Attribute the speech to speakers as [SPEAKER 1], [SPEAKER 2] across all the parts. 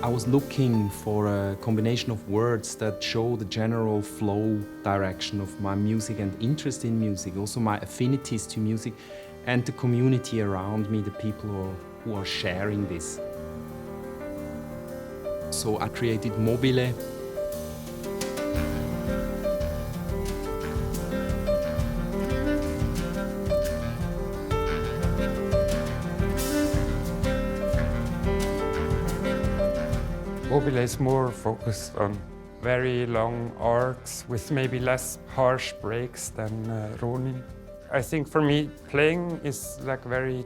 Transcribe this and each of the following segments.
[SPEAKER 1] was looking for a combination of words that show the general flow direction of my music and interest in music, also my affinities to music and the community around me, the people who are sharing this. So I created Mobile.
[SPEAKER 2] Mobile is more focused on very long arcs with maybe less harsh breaks than Ronin. I think for me, playing is like very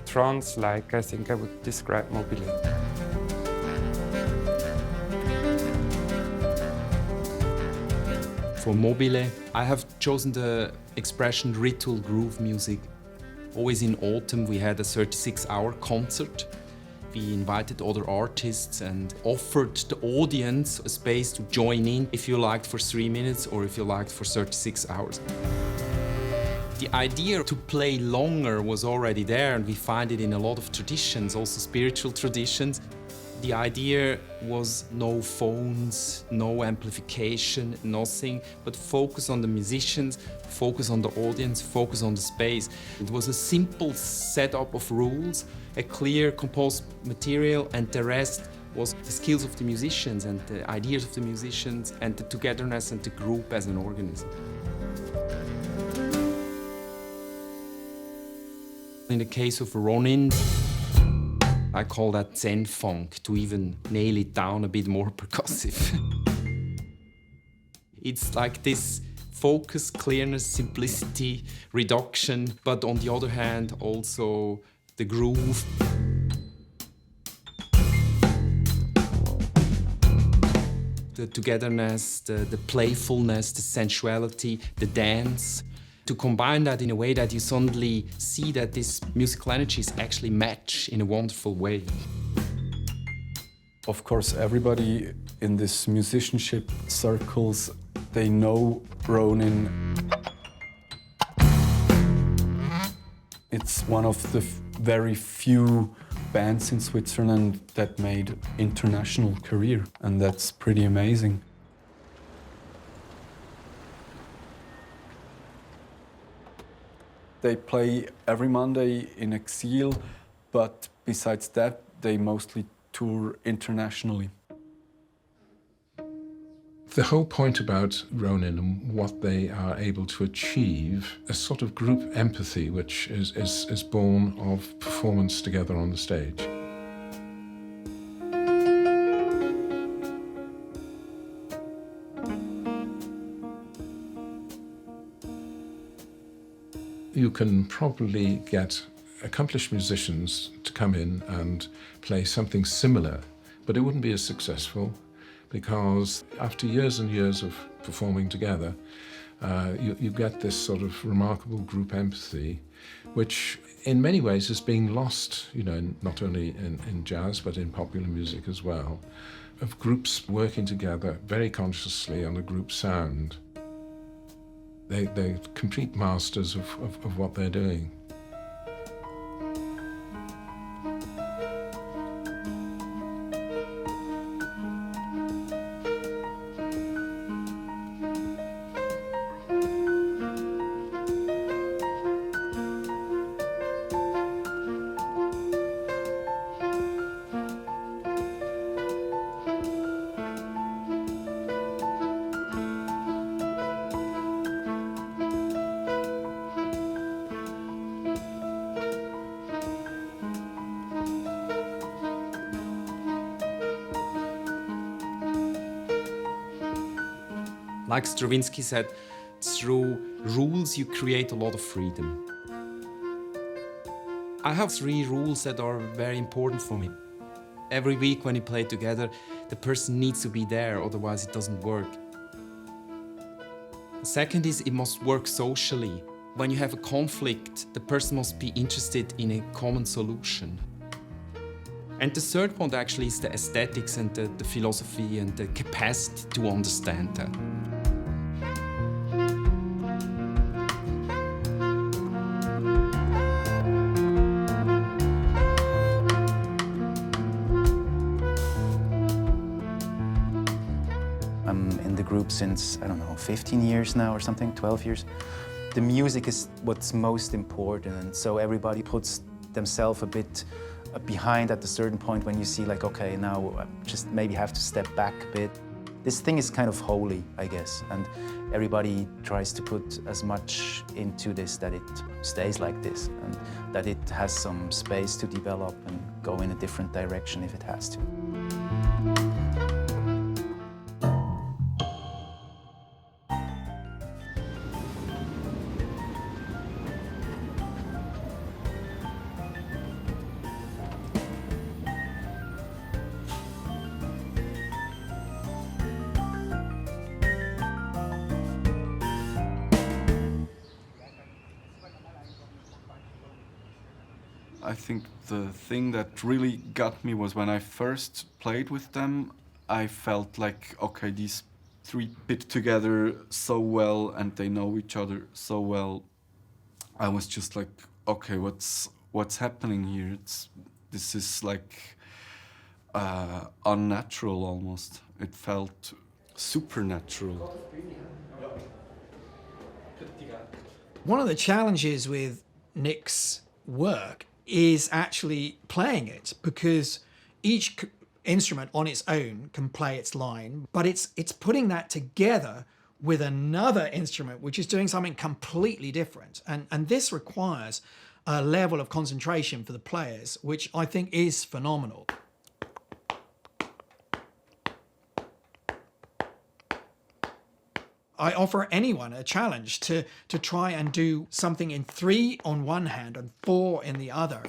[SPEAKER 2] trance-like. I think I would describe Mobile.
[SPEAKER 1] For Mobile, I have chosen the expression ritual groove music. Always in autumn, we had a 36-hour concert. We invited other artists and offered the audience a space to join in if you liked for 3 minutes or if you liked for 36 hours. The idea to play longer was already there, and we find it in a lot of traditions, also spiritual traditions. The idea was no phones, no amplification, nothing, but focus on the musicians, focus on the audience, focus on the space. It was a simple setup of rules, a clear composed material, and the rest was the skills of the musicians and the ideas of the musicians and the togetherness and the group as an organism. In the case of Ronin, I call that Zen funk, to even nail it down a bit more percussive. It's like this focus, clearness, simplicity, reduction, but on the other hand, also the groove. The togetherness, the playfulness, the sensuality, the dance. To combine that in a way that you suddenly see that these musical energies actually match in a wonderful way.
[SPEAKER 3] Of course, everybody in this musicianship circles, they know Ronin. It's one of the very few bands in Switzerland that made international career, and that's pretty amazing. They play every Monday in Exil, but besides that, they mostly tour internationally.
[SPEAKER 4] The whole point about Ronin and what they are able to achieve, a sort of group empathy which is born of performance together on the stage. You can probably get accomplished musicians to come in and play something similar, but it wouldn't be as successful because after years and years of performing together, you get this sort of remarkable group empathy, which in many ways is being lost, you know, not only in jazz, but in popular music as well, of groups working together very consciously on a group sound. They're complete masters of what they're doing.
[SPEAKER 1] Like Stravinsky said, through rules you create a lot of freedom. I have 3 rules that are very important for me. Every week when we play together, the person needs to be there, otherwise it doesn't work. The second is it must work socially. When you have a conflict, the person must be interested in a common solution. And the third one actually is the aesthetics and the philosophy and the capacity to understand that.
[SPEAKER 5] I'm in the group since, I don't know, 15 years now or something, 12 years. The music is what's most important, and so everybody puts themselves a bit behind at a certain point when you see like, okay, now I just maybe have to step back a bit. This thing is kind of holy, I guess, and everybody tries to put as much into this that it stays like this, and that it has some space to develop and go in a different direction if it has to.
[SPEAKER 3] I think the thing that really got me was when I first played with them, I felt like, okay, these three fit together so well and they know each other so well. I was just like, okay, what's happening here? This is like unnatural almost. It felt supernatural.
[SPEAKER 6] One of the challenges with Nik's work is actually playing it, because each instrument on its own can play its line, but it's putting that together with another instrument which is doing something completely different. And this requires a level of concentration for the players, which I think is phenomenal. I offer anyone a challenge to try and do something in 3 on one hand and 4 in the other.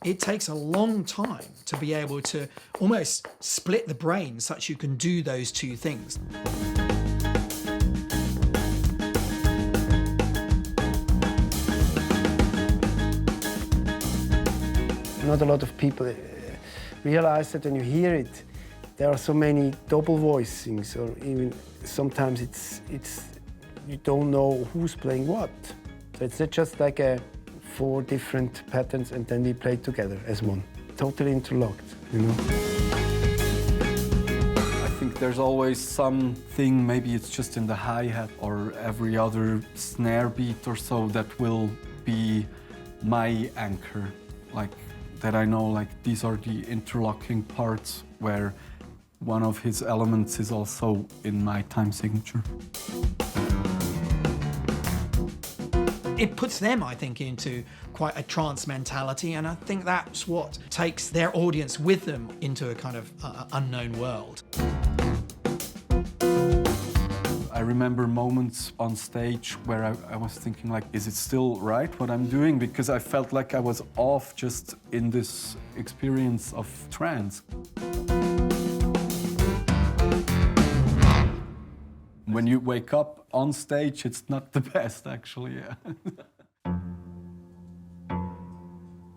[SPEAKER 6] It takes a long time to be able to almost split the brain such you can do those two things.
[SPEAKER 7] Not a lot of people realize that when you hear it, there are so many double voicings, or even sometimes it's you don't know who's playing what. So it's not just like 4 different patterns and then we play together as one. Totally interlocked, you know.
[SPEAKER 3] I think there's always something, maybe it's just in the hi-hat or every other snare beat or so, that will be my anchor. Like, that I know, like, these are the interlocking parts where one of his elements is also in my time signature.
[SPEAKER 6] It puts them, I think, into quite a trance mentality, and I think that's what takes their audience with them into a kind of unknown world.
[SPEAKER 3] I remember moments on stage where I was thinking, like, is it still right what I'm doing? Because I felt like I was off just in this experience of trance. When you wake up on stage, it's not the best, actually. Yeah.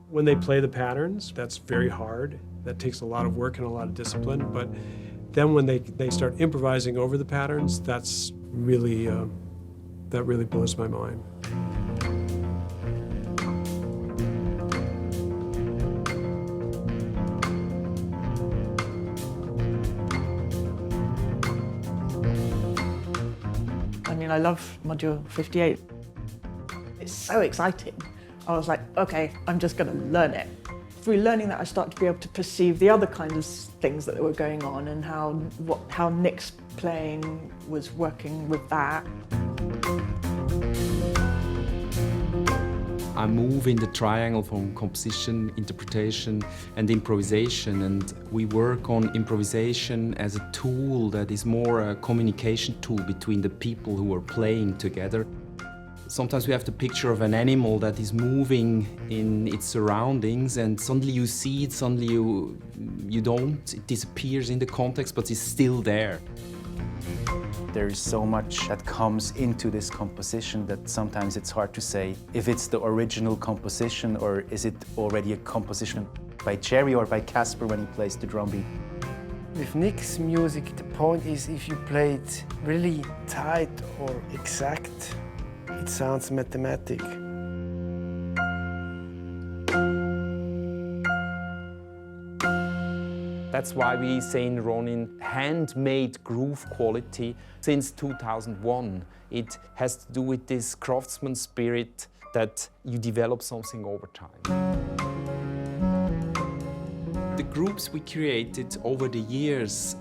[SPEAKER 8] When they play the patterns, that's very hard. That takes a lot of work and a lot of discipline. But then when they start improvising over the patterns, that's really, that really blows my mind.
[SPEAKER 9] I mean, I love Module 58. It's so exciting. I was like, okay, I'm just going to learn it. Through learning that, I started to be able to perceive the other kinds of things that were going on and how Nik's playing was working with that.
[SPEAKER 1] I move in the triangle from composition, interpretation, and improvisation, and we work on improvisation as a tool that is more a communication tool between the people who are playing together. Sometimes we have the picture of an animal that is moving in its surroundings, and suddenly you see it, suddenly you don't. It disappears in the context, but it's still there.
[SPEAKER 5] There's so much that comes into this composition that sometimes it's hard to say if it's the original composition or is it already a composition by Jerry or by Kaspar when he plays the drum beat.
[SPEAKER 7] With Nik's music, the point is if you play it really tight or exact, it sounds mathematic.
[SPEAKER 1] That's why we say in Ronin, handmade groove quality since 2001. It has to do with this craftsman spirit that you develop something over time. The groups we created over the years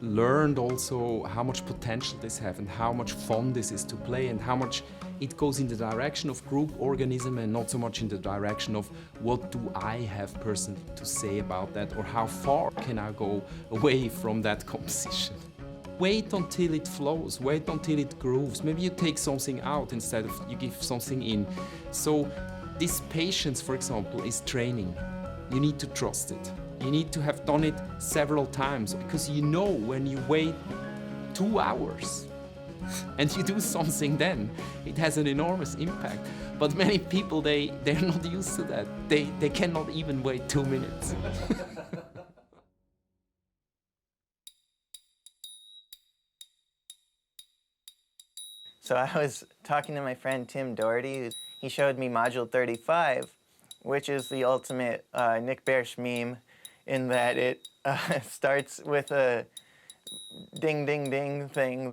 [SPEAKER 1] learned also how much potential this has and how much fun this is to play and how much it goes in the direction of group organism and not so much in the direction of what do I have personally to say about that or how far can I go away from that composition. Wait until it flows, wait until it grooves. Maybe you take something out instead of you give something in. So this patience, for example, is training. You need to trust it. You need to have done it several times because you know when you wait 2 hours and you do something then, it has an enormous impact. But many people, they're not used to that. They cannot even wait 2 minutes.
[SPEAKER 10] So I was talking to my friend Tim Doherty. He showed me Module 35, which is the ultimate Nik Bärtsch meme in that it starts with a ding, ding, ding thing.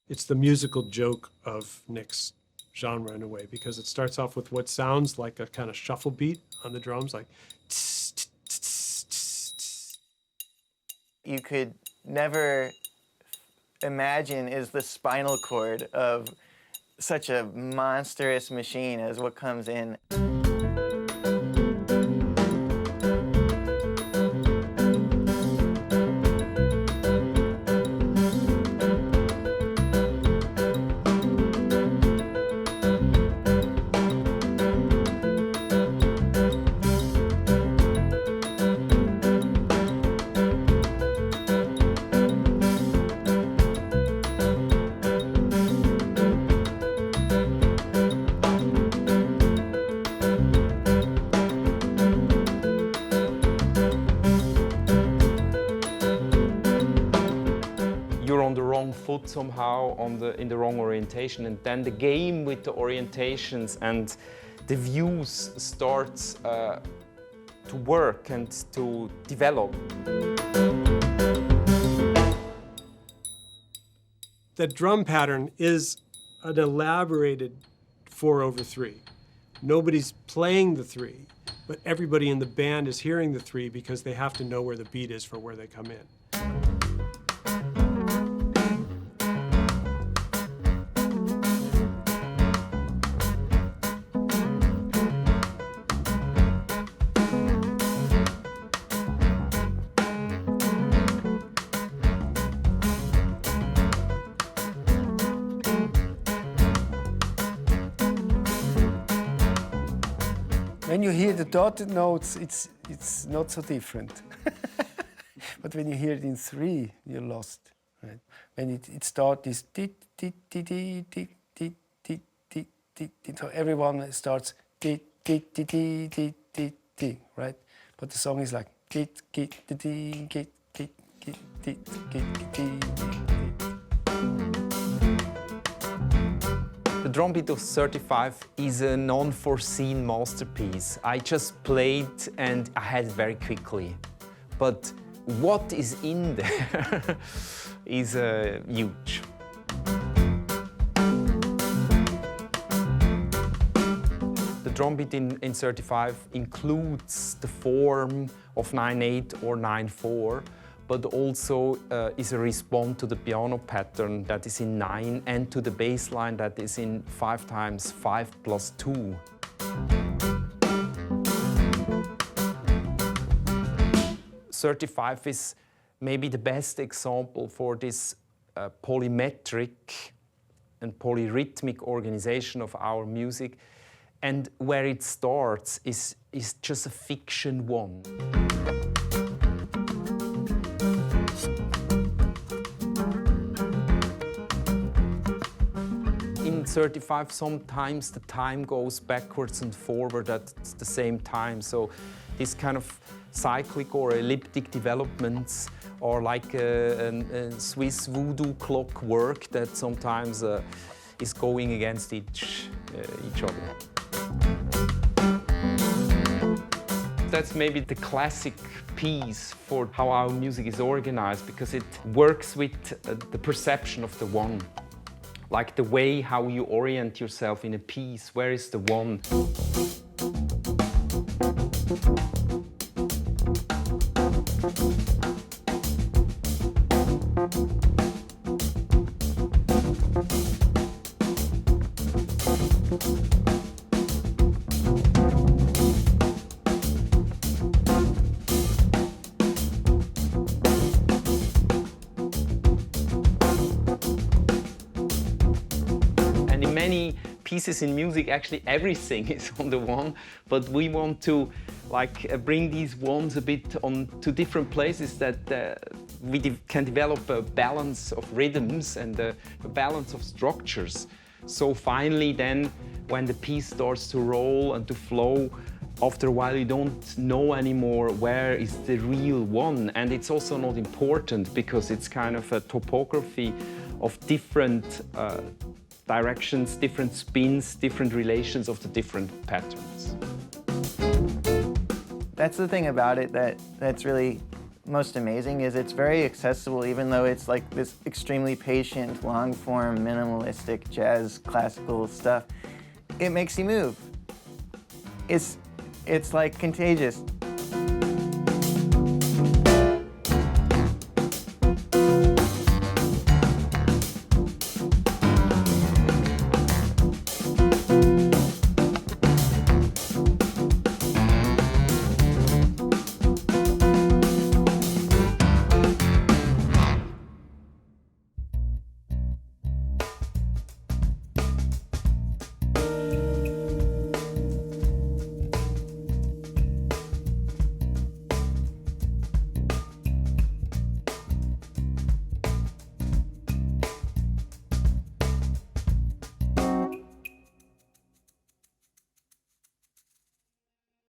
[SPEAKER 8] It's the musical joke of Nik's genre in a way, because it starts off with what sounds like a kind of shuffle beat on the drums, like tss, tss, tss, tss, tss.
[SPEAKER 10] You could never imagine is the spinal cord of such a monstrous machine as what comes in.
[SPEAKER 1] Foot somehow in the wrong orientation, and then the game with the orientations and the views starts to work and to develop.
[SPEAKER 8] The drum pattern is an elaborated 4/3. Nobody's playing the 3, but everybody in the band is hearing the 3 because they have to know where the beat is for where they come in.
[SPEAKER 7] When you hear the dotted notes, it's not so different. But when you hear it in 3, you're lost. Right? When it starts this tit tit tit tit tit tit tit tit tit, so everyone starts tit tit tit tit tit tit tit, right? But the song is like tit tit tit tit tit tit tit tit tit tit.
[SPEAKER 1] The drum beat of 35 is a non-foreseen masterpiece. I just played and I had it very quickly. But what is in there is huge. The drum beat in 35 includes the form of 9/8 or 9/4, but also is a response to the piano pattern that is in 9 and to the bass line that is in 5x5+2. '35 is maybe the best example for this polymetric and polyrhythmic organization of our music. And where it starts is just a fiction one. In 35, sometimes the time goes backwards and forward at the same time. So this kind of cyclic or elliptic developments are like a Swiss voodoo clockwork that sometimes is going against each other. That's maybe the classic piece for how our music is organized, because it works with the perception of the one. Like the way how you orient yourself in a piece. Where is the one? Many pieces in music, actually everything is on the one, but we want to bring these ones a bit on to different places that we can develop a balance of rhythms and a balance of structures. So finally then, when the piece starts to roll and to flow, after a while you don't know anymore where is the real one, and it's also not important because it's kind of a topography of different directions, different spins, different relations of the different patterns.
[SPEAKER 10] That's the thing about it that's really most amazing, is it's very accessible, even though it's like this extremely patient, long-form, minimalistic jazz, classical stuff. It makes you move. It's like contagious.